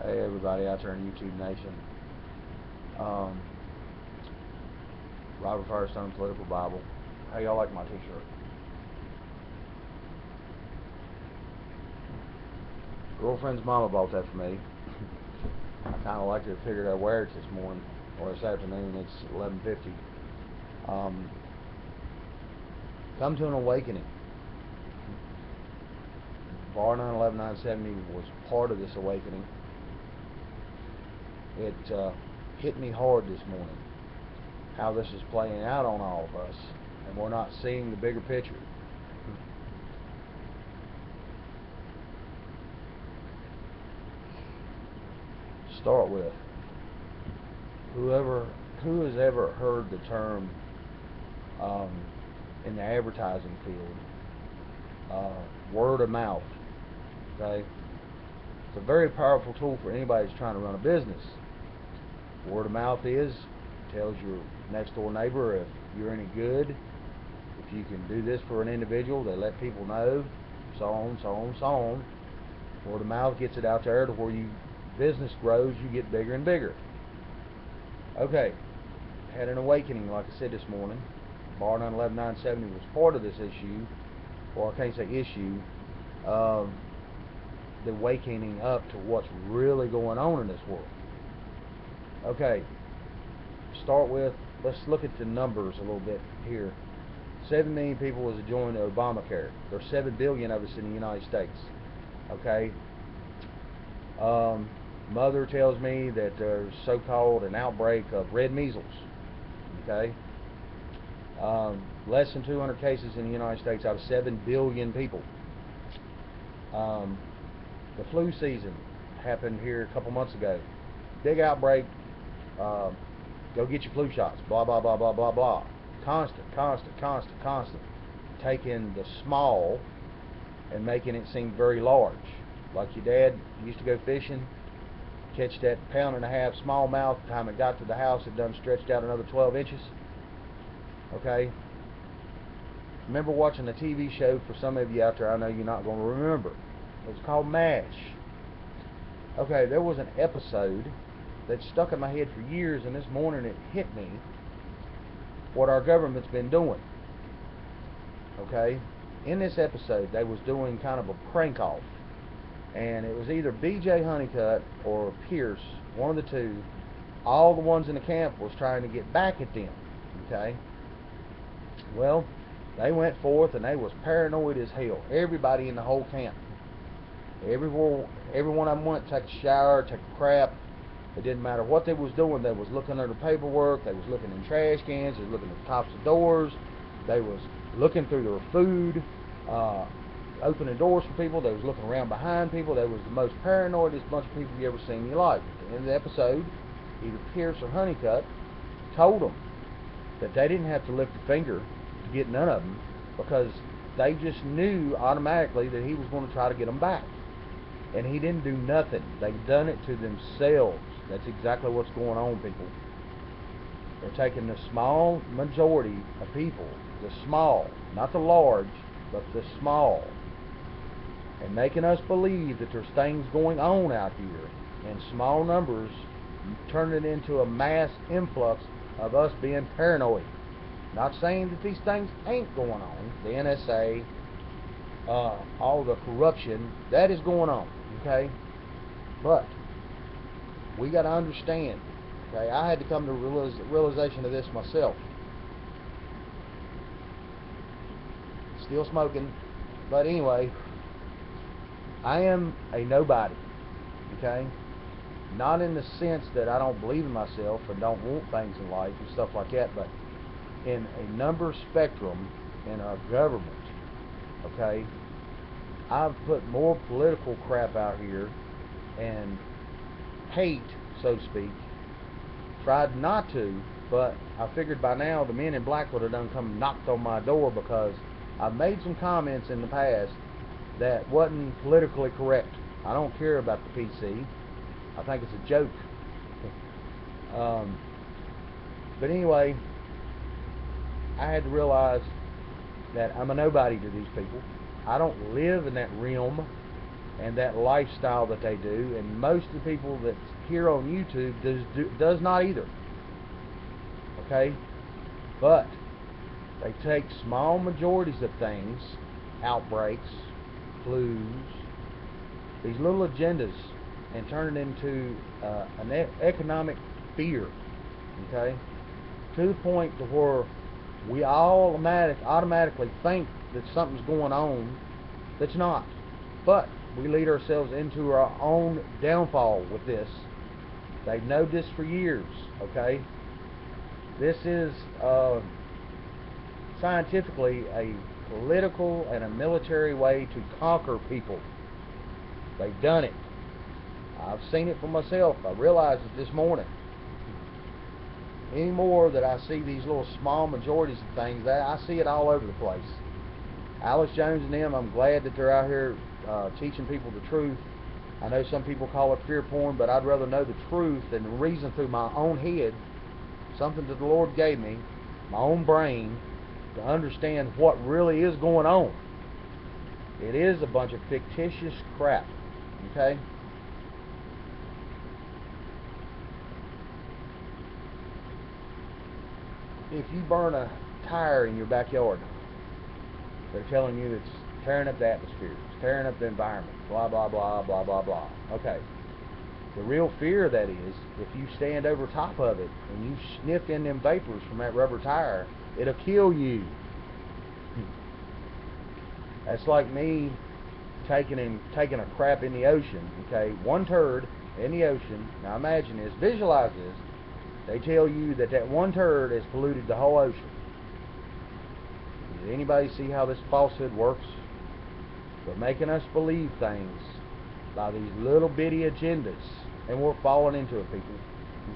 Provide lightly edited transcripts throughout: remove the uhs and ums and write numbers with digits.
Hey everybody out there in YouTube Nation. Um, Robert Firestone Political Bible. How y'all like my t-shirt? Girlfriend's mama bought that for me. I kind of liked it. Figured I'd wear it this morning or this afternoon. It's 11:50. Come to an awakening. Bar 9/11/9/70 was part of this awakening. It hit me hard this morning how this is playing out on all of us, and we're not seeing the bigger picture. Start with who has ever heard the term in the advertising field, word of mouth. Okay, it's a very powerful tool for anybody who's trying to run a business. Word of mouth tells your next door neighbor if you're any good, if you can do this for an individual. They let people know, so on, so on, so on. Word of mouth gets it out there to where business grows, you get bigger and bigger. Okay, had an awakening, like I said this morning. Bar 9/11/9/70 was part of this issue, or I can't say issue, the waking up to what's really going on in this world. Okay, start with, let's look at the numbers a little bit here. 7 million people has joined Obamacare. There's 7 billion of us in the United States. Okay, mother tells me that there's so-called an outbreak of red measles. Okay, less than 200 cases in the United States out of 7 billion people. The flu season happened here a couple months ago. Big outbreak. Go get your flu shots. Blah, blah, blah, blah, blah, blah. Constant. Taking the small and making it seem very large. Like your dad used to go fishing, catch that 1.5-pound smallmouth. By the time it got to the house, it done stretched out another 12 inches. Okay? Remember watching a TV show, for some of you out there, I know you're not going to remember. It was called MASH. Okay, there was an episode that stuck in my head for years, and this morning it hit me what our government's been doing. Okay, in this episode they was doing kind of a prank off, and it was either BJ Honeycutt or Pierce, one of the two. All the ones in the camp was trying to get back at them. Okay, well, they went forth and they was paranoid as hell. Everybody in the whole camp, every one of them went to take a shower, take a crap. It didn't matter what they was doing. They was looking under paperwork. They was looking in trash cans. They was looking at the tops of doors. They was looking through their food, opening doors for people. They was looking around behind people. They was the most paranoidest bunch of people you ever seen in your life. At the end of the episode, either Pierce or Honeycutt told them that they didn't have to lift a finger to get none of them, because they just knew automatically that he was going to try to get them back. And he didn't do nothing. They've done it to themselves. That's exactly what's going on, people. They're taking the small majority of people, the small, not the large, but the small, and making us believe that there's things going on out here in small numbers, turning it into a mass influx of us being paranoid. Not saying that these things ain't going on. The NSA, all the corruption, that is going on. Okay, but we got to understand. Okay, I had to come to realization of this myself. Still smoking, but anyway, I am a nobody. Okay, not in the sense that I don't believe in myself and don't want things in life and stuff like that, but in a number spectrum in our government. Okay, I've put more political crap out here and hate, so to speak. Tried not to, but I figured by now the men in black would have done come and knocked on my door, because I've made some comments in the past that wasn't politically correct. I don't care about the PC. I think it's a joke. But anyway, I had to realize that I'm a nobody to these people. I don't live in that realm. and that lifestyle that they do, and most of the people that's here on YouTube does not either. Okay? But they take small majorities of things, outbreaks, flus, these little agendas, and turn it into an economic fear. Okay? To the point to where we all automatically think that something's going on that's not. But we lead ourselves into our own downfall with this. They've known this for years. Okay? This is scientifically a political and a military way to conquer people. They've done it. I've seen it for myself. I realized it this morning. Any more that I see these little small majorities of things, that I see it all over the place. Alex Jones and them, I'm glad that they're out here teaching people the truth. I know some people call it fear porn, but I'd rather know the truth and reason through my own head, something that the Lord gave me, my own brain, to understand what really is going on. It is a bunch of fictitious crap. Okay? If you burn a tire in your backyard, they're telling you it's tearing up the atmosphere, it's tearing up the environment, blah, blah, blah, blah, blah, blah. Okay. The real fear, that is, if you stand over top of it and you sniff in them vapors from that rubber tire, it'll kill you. That's like me taking a crap in the ocean. Okay, one turd in the ocean. Now imagine this, visualize this. They tell you that one turd has polluted the whole ocean. Does anybody see how this falsehood works? They're making us believe things by these little bitty agendas, and we're falling into it, people.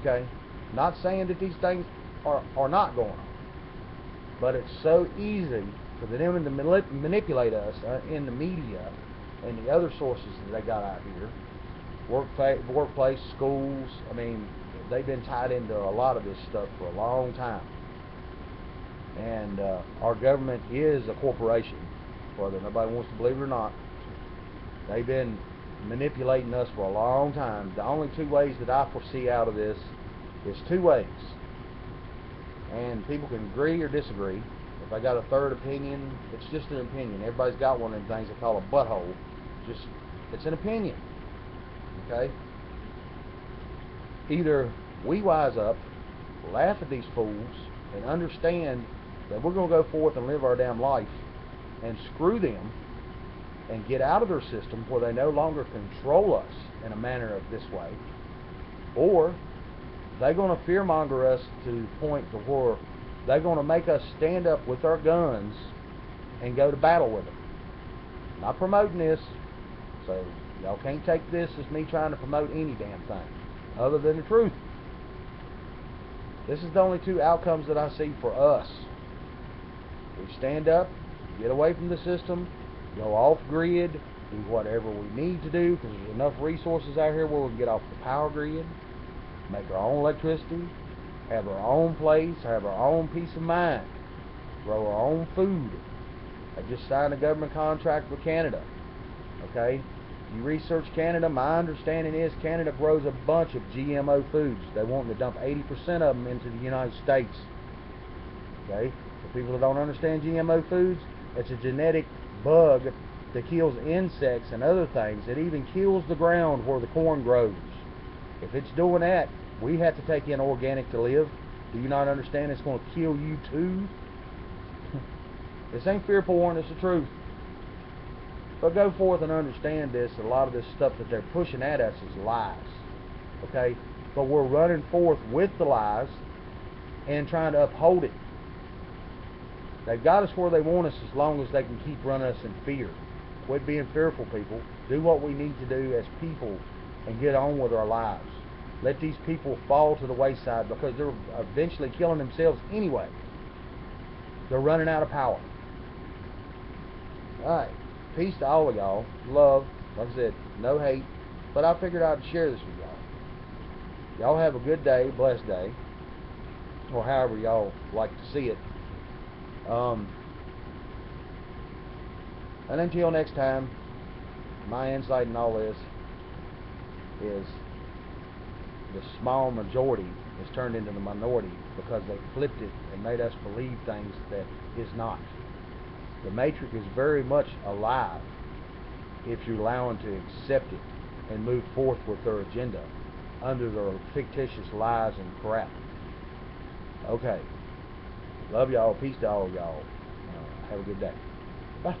Okay? Not saying that these things are not going on, but it's so easy for them to manipulate us in the media and the other sources that they got out here, workplace, schools. I mean, they've been tied into a lot of this stuff for a long time. And our government is a corporation, whether nobody wants to believe it or not. They've been manipulating us for a long time. The only two ways that I foresee out of this is two ways. And people can agree or disagree. If I got a third opinion, it's just an opinion. Everybody's got one of them things they call a butthole. It's an opinion. Okay? Either we wise up, laugh at these fools, and understand that we're going to go forth and live our damn life and screw them and get out of their system where they no longer control us in a manner of this way, or they're going to fearmonger us to the point to where they're going to make us stand up with our guns and go to battle with them. Not promoting this, so y'all can't take this as me trying to promote any damn thing other than the truth. This is the only two outcomes that I see for us. We stand up, get away from the system, go off grid, do whatever we need to do, because there's enough resources out here where we can get off the power grid, make our own electricity, have our own place, have our own peace of mind, grow our own food. I just signed a government contract with Canada. Okay? You research Canada, my understanding is Canada grows a bunch of GMO foods. They want to dump 80% of them into the United States. Okay? For people that don't understand GMO foods, it's a genetic bug that kills insects and other things. It even kills the ground where the corn grows. If it's doing that, we have to take in organic to live. Do you not understand it's going to kill you too? This ain't fear porn, it's the truth. But go forth and understand this. A lot of this stuff that they're pushing at us is lies. Okay? But we're running forth with the lies and trying to uphold it. They've got us where they want us as long as they can keep running us in fear. Quit being fearful, people. Do what we need to do as people and get on with our lives. Let these people fall to the wayside because they're eventually killing themselves anyway. They're running out of power. Alright. Peace to all of y'all. Love. Like I said, no hate. But I figured I'd share this with y'all. Y'all have a good day, blessed day. Or however y'all like to see it. And until next time, my insight in all this is the small majority has turned into the minority because they flipped it and made us believe things that is not. The Matrix is very much alive if you allow them to accept it and move forth with their agenda under their fictitious lies and crap. Okay. Love y'all. Peace to all y'all. Have a good day. Bye.